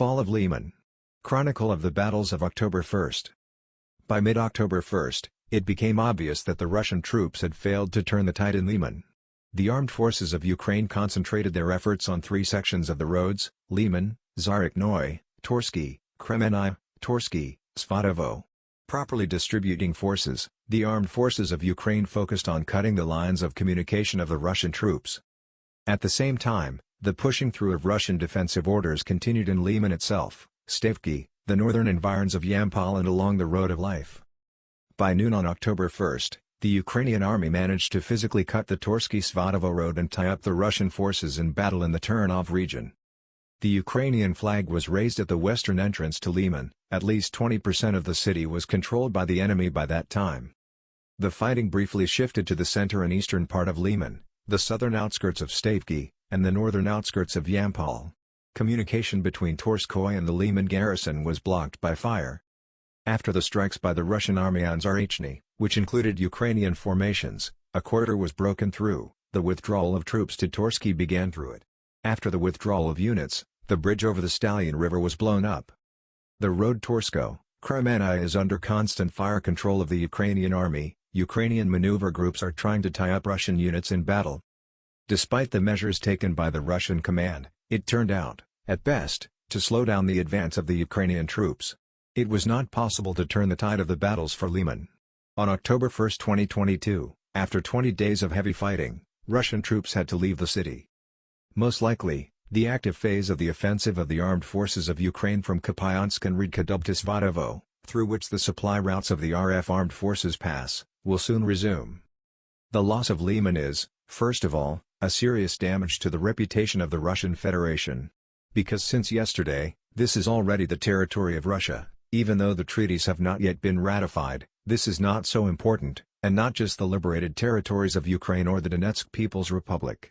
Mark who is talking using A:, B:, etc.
A: Fall of Liman. Chronicle of the Battles of October 1. By mid-October 1, it became obvious that the Russian troops had failed to turn the tide in Liman. The armed forces of Ukraine concentrated their efforts on three sections of the roads: Liman, Zarechnoye, Torskoye, Kremennaya, Torskoye-Svatovo. Properly distributing forces, the armed forces of Ukraine focused on cutting the lines of communication of the Russian troops. At the same time, the pushing through of Russian defensive orders continued in Liman itself, Stavki, the northern environs of Yampol, and along the Road of Life. By noon on October 1, the Ukrainian army managed to physically cut the Torskoye-Svatovo road and tie up the Russian forces in battle in the Ternov region. The Ukrainian flag was raised at the western entrance to Liman. At least 20% of the city was controlled by the enemy by that time. The fighting briefly shifted to the center and eastern part of Liman, the southern outskirts of Stavki, and the northern outskirts of Yampol. Communication between Torskoye and the Liman garrison was blocked by fire. After the strikes by the Russian army on Zarechnoye, which included Ukrainian formations, a corridor was broken through. The withdrawal of troops to Torskoye began through it. After the withdrawal of units, the bridge over the Stallion River was blown up. The road Torskoye-Kremennaya is under constant fire control of the Ukrainian army. Ukrainian maneuver groups are trying to tie up Russian units in battle. Despite the measures taken by the Russian command, it turned out, at best, to slow down the advance of the Ukrainian troops. It was not possible to turn the tide of the battles for Liman. On October 1, 2022, after 20 days of heavy fighting, Russian troops had to leave the city. Most likely, the active phase of the offensive of the armed forces of Ukraine from Kupiansk and Svatovo, through which the supply routes of the RF armed forces pass, will soon resume. The loss of Liman is, first of all, a serious damage to the reputation of the Russian Federation. Because since yesterday, this is already the territory of Russia, even though the treaties have not yet been ratified. This is not so important, and not just the liberated territories of Ukraine or the Donetsk People's Republic.